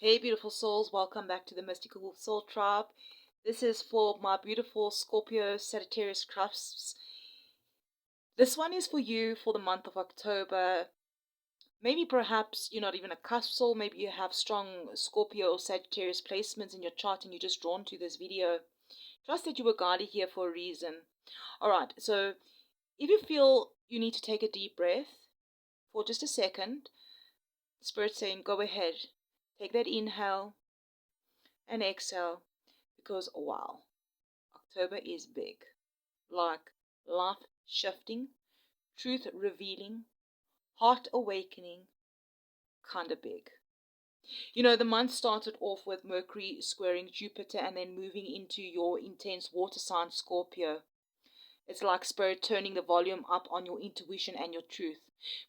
Hey beautiful souls, welcome back to the Mystical Soul Tribe. This is for my beautiful Scorpio Sagittarius cusps. This one is for you for the month of October. Maybe perhaps you're not even a cusp soul, maybe you have strong Scorpio or Sagittarius placements in your chart and you're just drawn to this video. Trust that you were guided here for a reason. Alright, so if you feel you need to take a deep breath for just a second, Spirit saying go ahead, take that inhale and exhale, because wow, October is big, like life shifting, truth revealing, heart awakening, kind of big. You know, the month started off with Mercury squaring Jupiter and then moving into your intense water sign Scorpio. It's like Spirit turning the volume up on your intuition and your truth.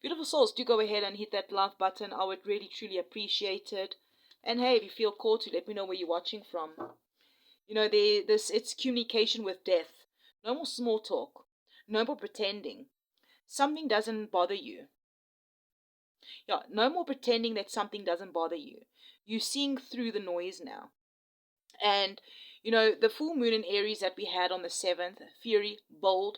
Beautiful souls, do go ahead and hit that love button. I would really truly appreciate it. And hey, if you feel called to, let me know where you're watching from. You know, it's communication with death. No more small talk. No more pretending. Something doesn't bother you. Yeah, no more pretending that something doesn't bother you. You're seeing through the noise now. And, you know, the full moon in Aries that we had on the 7th, fury, bold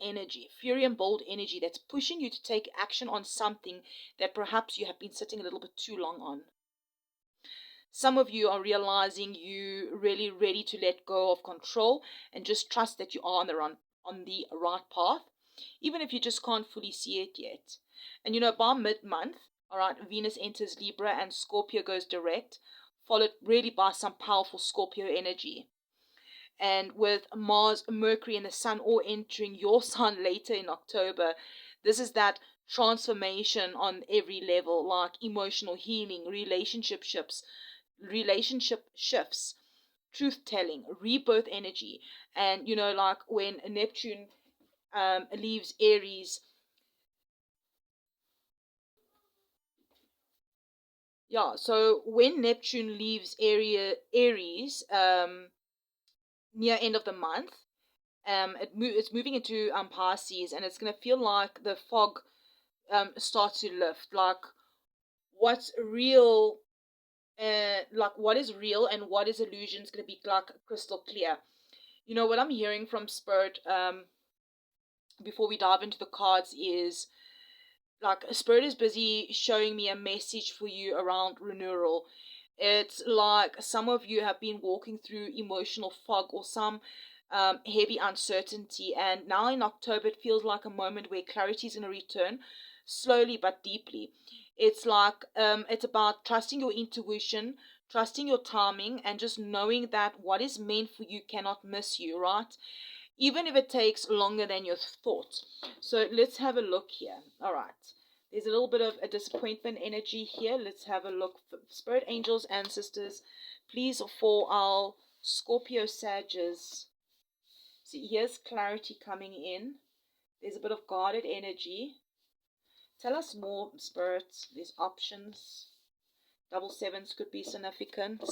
energy, fury and bold energy that's pushing you to take action on something that perhaps you have been sitting a little bit too long on. Some of you are realizing you really ready to let go of control and just trust that you are on the right path, even if you just can't fully see it yet. And you know, by mid-month, all right, Venus enters Libra and Scorpio goes direct, followed really by some powerful Scorpio energy. And with Mars, Mercury, and the Sun all entering your sign later in October, this is that transformation on every level, like emotional healing, relationship shifts, truth telling, rebirth energy. And you know, like when Neptune leaves Aries, yeah, so when Neptune leaves Aries near end of the month, it's moving into Pisces, and it's going to feel like the fog starts to lift, like what's real, like what is real and what is illusion is going to be like crystal clear. You know, what I'm hearing from Spirit, before we dive into the cards, is like Spirit is busy showing me a message for you around renewal. It's like some of you have been walking through emotional fog or some heavy uncertainty, and now in October it feels like a moment where clarity is going to return slowly but deeply. It's like it's about trusting your intuition, trusting your timing, and just knowing that what is meant for you cannot miss you, right? Even if it takes longer than you thought. So let's have a look here. All right. There's a little bit of a disappointment energy here. Let's have a look. Spirit angels, ancestors, please, for our Scorpio Sages. See, here's clarity coming in. There's a bit of guarded energy. Tell us more, Spirit. There's options. Double sevens could be significant.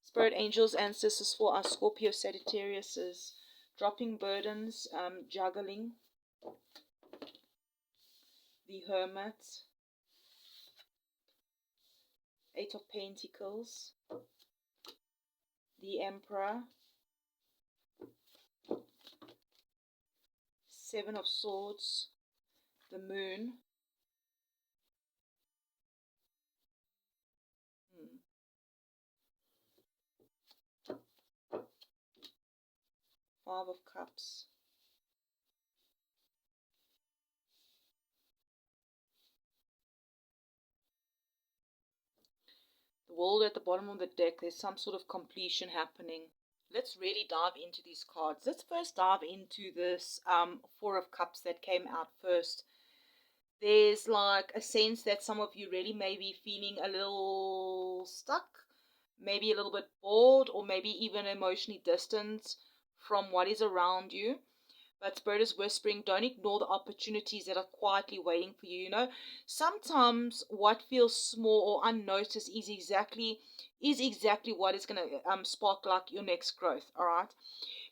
Spirit angels, ancestors, for our Scorpio Sagittariuses. Dropping burdens, juggling. The Hermit. Eight of Pentacles. The Emperor. Seven of Swords. The Moon. Five of Cups. The World at the bottom of the deck. There's some sort of completion happening. Let's really dive into these cards. Let's first dive into this Four of Cups that came out first. There's like a sense that some of you really may be feeling a little stuck, maybe a little bit bored, or maybe even emotionally distant from what is around you. But Spirit is whispering, don't ignore the opportunities that are quietly waiting for you. You know, sometimes what feels small or unnoticed is exactly what is going to spark like your next growth. All right,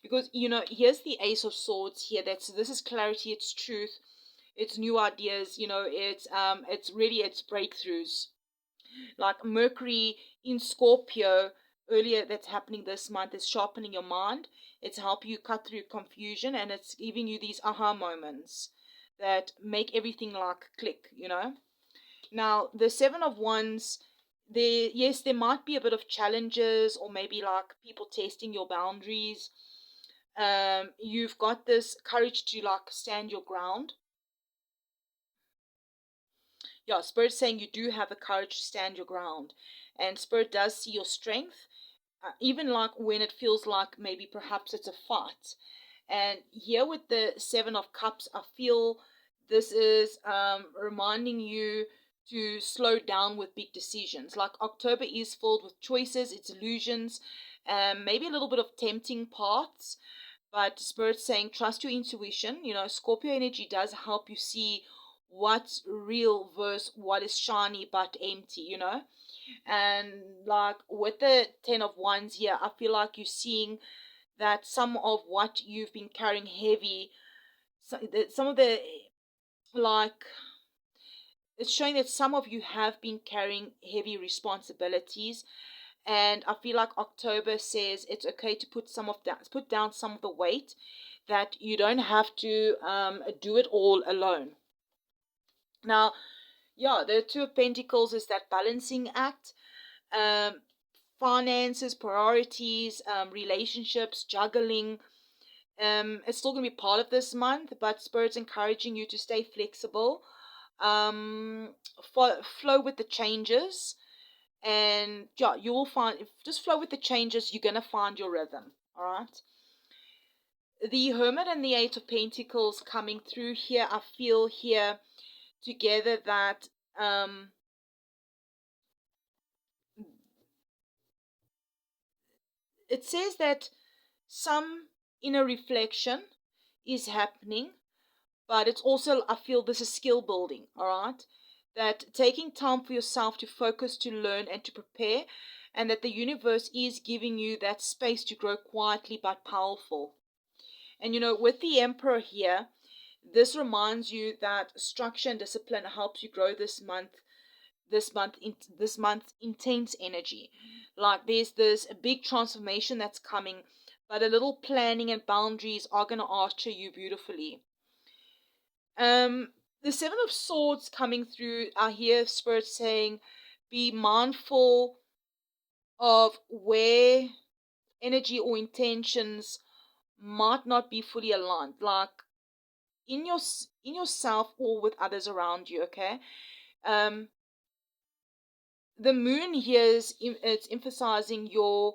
because you know, here's the Ace of Swords here. This is clarity, it's truth, it's new ideas. You know, it's really it's breakthroughs. Like Mercury in Scorpio earlier, that's happening this month, is sharpening your mind. It's helping you cut through confusion, and it's giving you these aha moments that make everything like click, you know. Now the Seven of Wands, there, yes, there might be a bit of challenges, or maybe like people testing your boundaries. You've got this courage to like stand your ground. Yeah, Spirit's saying you do have the courage to stand your ground, and Spirit does see your strength, even like when it feels like maybe perhaps it's a fight. And here with the Seven of Cups, I feel this is reminding you to slow down with big decisions. Like October is filled with choices, it's illusions, maybe a little bit of tempting paths. But Spirit's saying trust your intuition. You know, Scorpio energy does help you see what's real versus what is shiny but empty, you know. And like with the Ten of Wands here, I feel like you're seeing that some of what you've been carrying heavy, some of the, like, it's showing that some of you have been carrying heavy responsibilities. And I feel like October says it's okay to put down some of the weight, that you don't have to do it all alone. Now, yeah, the Two of Pentacles is that balancing act. um, Finances, priorities, relationships, juggling. It's still going to be part of this month, but Spirit's encouraging you to stay flexible, um, flow with the changes, and yeah, you will find, if just flow with the changes, you're going to find your rhythm. All right. The Hermit and the Eight of Pentacles coming through here, I feel here together that it says that some inner reflection is happening, but it's also, I feel this is skill building, all right? That taking time for yourself to focus, to learn, and to prepare, and that the universe is giving you that space to grow quietly but powerful. And you know, with the Emperor here, this reminds you that structure and discipline helps you grow this month intense energy. Like there's this big transformation that's coming, but a little planning and boundaries are going to usher you beautifully. The Seven of Swords coming through, I hear Spirit saying be mindful of where energy or intentions might not be fully aligned, like in yourself or with others around you. Okay. um the moon here is it's emphasizing your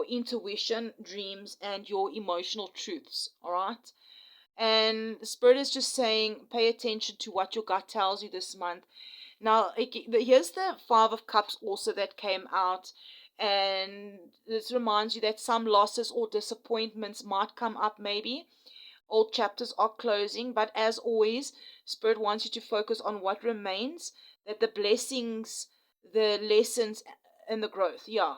intuition, dreams, and your emotional truths. All right. And the Spirit is just saying pay attention to what your gut tells you this month. Now here's the Five of Cups also that came out, and this reminds you that some losses or disappointments might come up. Maybe old chapters are closing, but as always, Spirit wants you to focus on what remains, that the blessings, the lessons, and the growth. Yeah.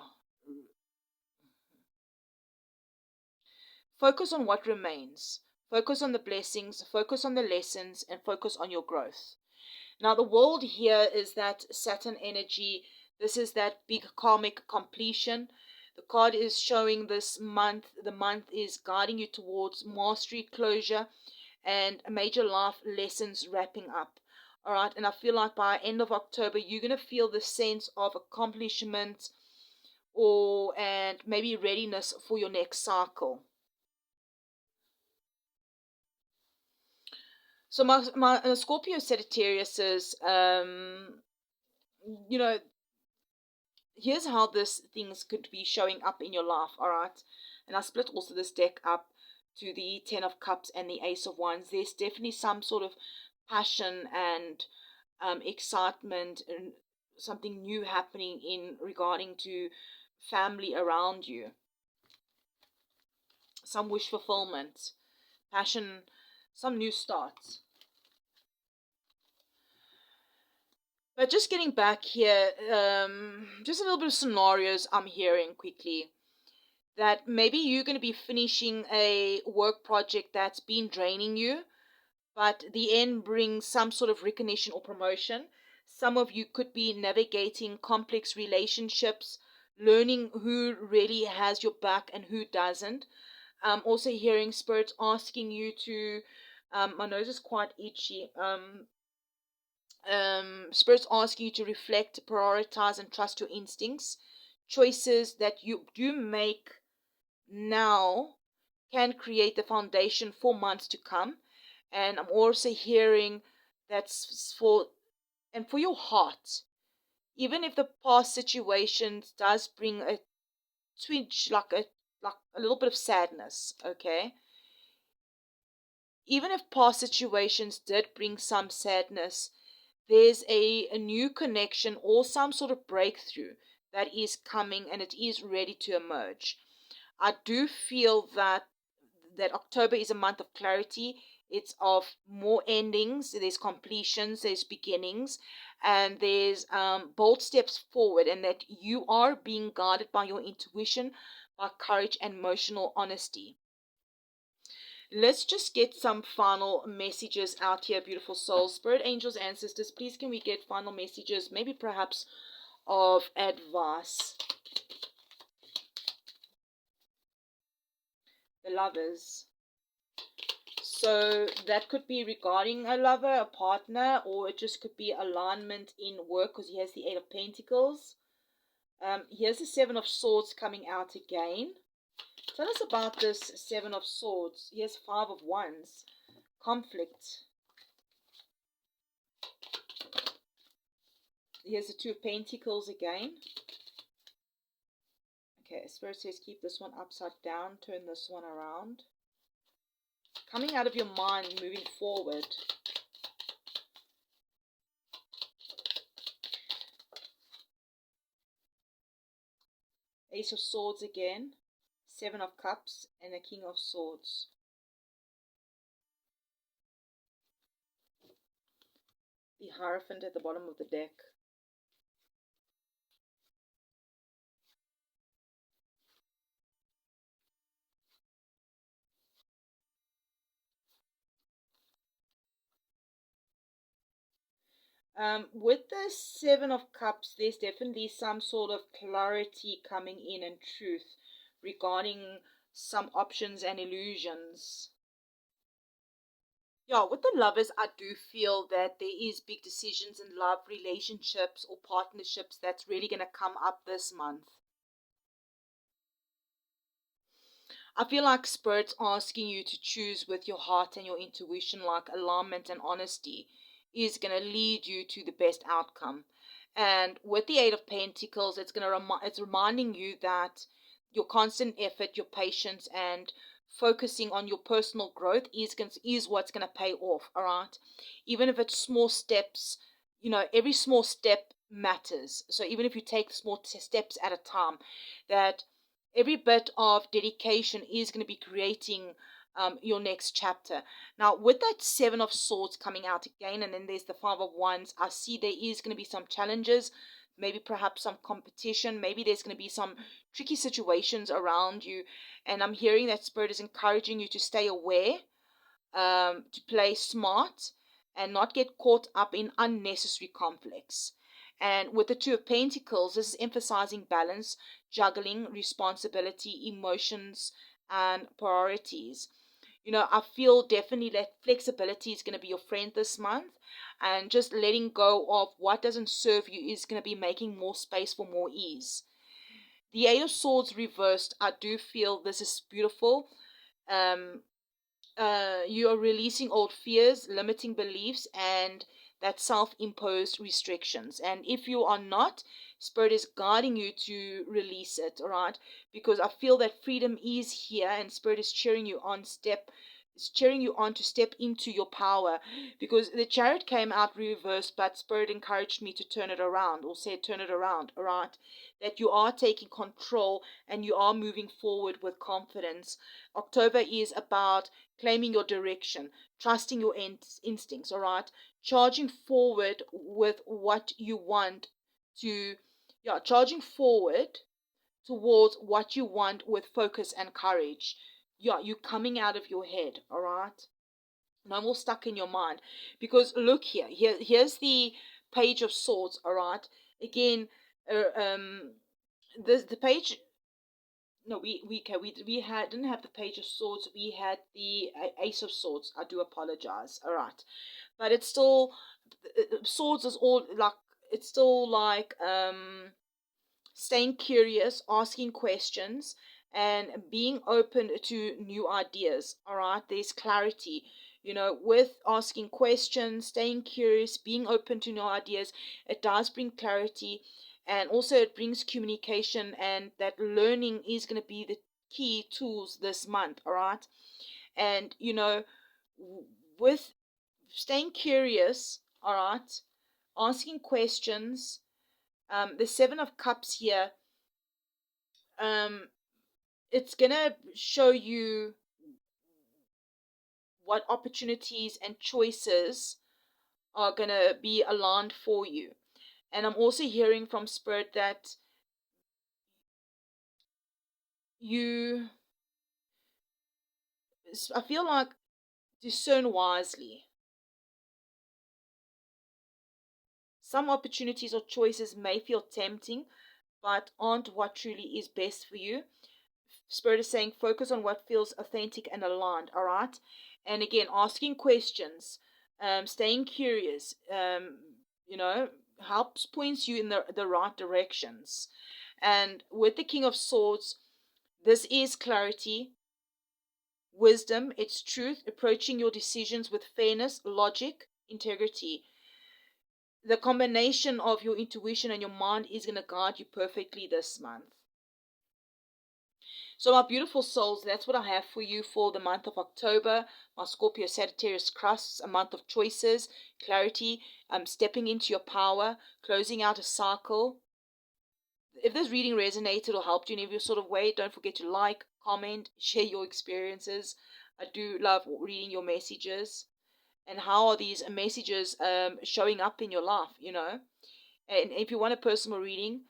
Focus on what remains. Focus on the blessings, focus on the lessons, and focus on your growth. Now, the world here is that Saturn energy. This is that big karmic completion. The card is showing this month, the month is guiding you towards mastery, closure, and major life lessons wrapping up. All right. And I feel like by end of October, you're going to feel the sense of accomplishment, and maybe readiness for your next cycle. So my Scorpio Sagittarius is, you know, here's how this things could be showing up in your life. All right. And I split also this deck up to the Ten of Cups and the Ace of Wands. There's definitely some sort of passion and excitement and something new happening in regarding to family around you. Some wish fulfillment, passion, some new starts. But just getting back here, just a little bit of scenarios I'm hearing quickly. That maybe you're going to be finishing a work project that's been draining you, but the end brings some sort of recognition or promotion. Some of you could be navigating complex relationships, learning who really has your back and who doesn't. Also hearing spirits asking you to, my nose is quite itchy. Spirits asking you to reflect, prioritize, and trust your instincts. Choices that you do make now can create the foundation for months to come. And I'm also hearing that's for your heart. Even if the past situations does bring a twinge, like a little bit of sadness, okay? Even if past situations did bring some sadness, there's a new connection or some sort of breakthrough that is coming and it is ready to emerge. I do feel that October is a month of clarity. It's of more endings. There's completions. There's beginnings, and there's bold steps forward. And that you are being guided by your intuition, by courage and emotional honesty. Let's just get some final messages out here, beautiful souls. Spirit, angels, ancestors, please can we get final messages, maybe perhaps of advice. The Lovers. So that could be regarding a lover, a partner, or it just could be alignment in work because he has the Eight of Pentacles. Here's the Seven of Swords coming out again. Tell us about this Seven of Swords. Here's Five of Wands. Conflict. Here's the Two of Pentacles again. Okay, Spirit says keep this one upside down. Turn this one around. Coming out of your mind, moving forward. Ace of Swords again. Seven of Cups and the King of Swords. The Hierophant at the bottom of the deck. With the Seven of Cups, there's definitely some sort of clarity coming in and truth regarding some options and illusions. Yeah, with the Lovers, I do feel that there is big decisions in love, relationships, or partnerships that's really going to come up this month. I feel like Spirit's asking you to choose with your heart and your intuition, like alignment and honesty is going to lead you to the best outcome. And with the Eight of Pentacles, it's reminding you that your constant effort, your patience, and focusing on your personal growth is what's going to pay off. All right, even if it's small steps, every small step matters. So even if you take small steps at a time, that every bit of dedication is going to be creating your next chapter. Now, with that Seven of Swords coming out again, and then there's the Five of Wands, I see there is going to be some challenges, maybe perhaps some competition, maybe there's going to be some tricky situations around you. And I'm hearing that Spirit is encouraging you to stay aware, to play smart, and not get caught up in unnecessary conflicts. And with the Two of Pentacles, this is emphasizing balance, juggling, responsibility, emotions, and priorities. I feel definitely that flexibility is going to be your friend this month, and just letting go of what doesn't serve you is going to be making more space for more ease. The Eight of Swords reversed, I do feel this is beautiful. Um, you are releasing old fears, limiting beliefs, and that self-imposed restrictions. And if you are not, Spirit is guiding you to release it, all right? Because I feel that freedom is here, and Spirit is cheering you on to step into your power. Because the Chariot came out reversed, but Spirit encouraged me to turn it around, or said turn it around, all right? That you are taking control and you are moving forward with confidence. October is about claiming your direction, trusting your instincts, all right? Charging forward with what you want to, yeah, charging forward towards what you want with focus and courage. Yeah, you coming out of your head, all right? No more stuck in your mind. Because look here's the Page of Swords, all right? Again, the page. No, we had didn't have the Page of Swords. We had the Ace of Swords. I do apologize. All right, but it's still swords is all like it's still like staying curious, asking questions, and being open to new ideas. All right, there's clarity, with asking questions, staying curious, being open to new ideas. It does bring clarity, and also it brings communication, and that learning is going to be the key tools this month. All right, and with staying curious, all right, asking questions. The Seven of Cups here, um, it's gonna show you what opportunities and choices are gonna be aligned for you. And I'm also hearing from Spirit that you, I feel like, discern wisely. Some opportunities or choices may feel tempting, but aren't what truly is best for you. Spirit is saying focus on what feels authentic and aligned, all right? And again, asking questions, staying curious, helps points you in the right directions. And with the King of Swords, this is clarity, wisdom, it's truth, approaching your decisions with fairness, logic, integrity. The combination of your intuition and your mind is going to guide you perfectly this month. So, my beautiful souls, that's what I have for you for the month of October. My Scorpio Sagittarius Cusp, a month of choices, clarity, stepping into your power, closing out a cycle. If this reading resonated or helped you in any sort of way, don't forget to like, comment, share your experiences. I do love reading your messages. And how are these messages showing up in your life, And if you want a personal reading,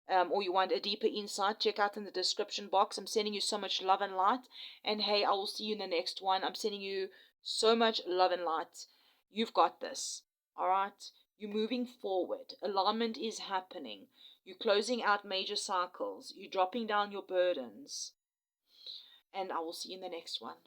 or you want a deeper insight, check out in the description box. I'm sending you so much love and light. And hey, I will see you in the next one. I'm sending you so much love and light. You've got this. All right? You're moving forward. Alignment is happening. You're closing out major cycles. You're dropping down your burdens. And I will see you in the next one.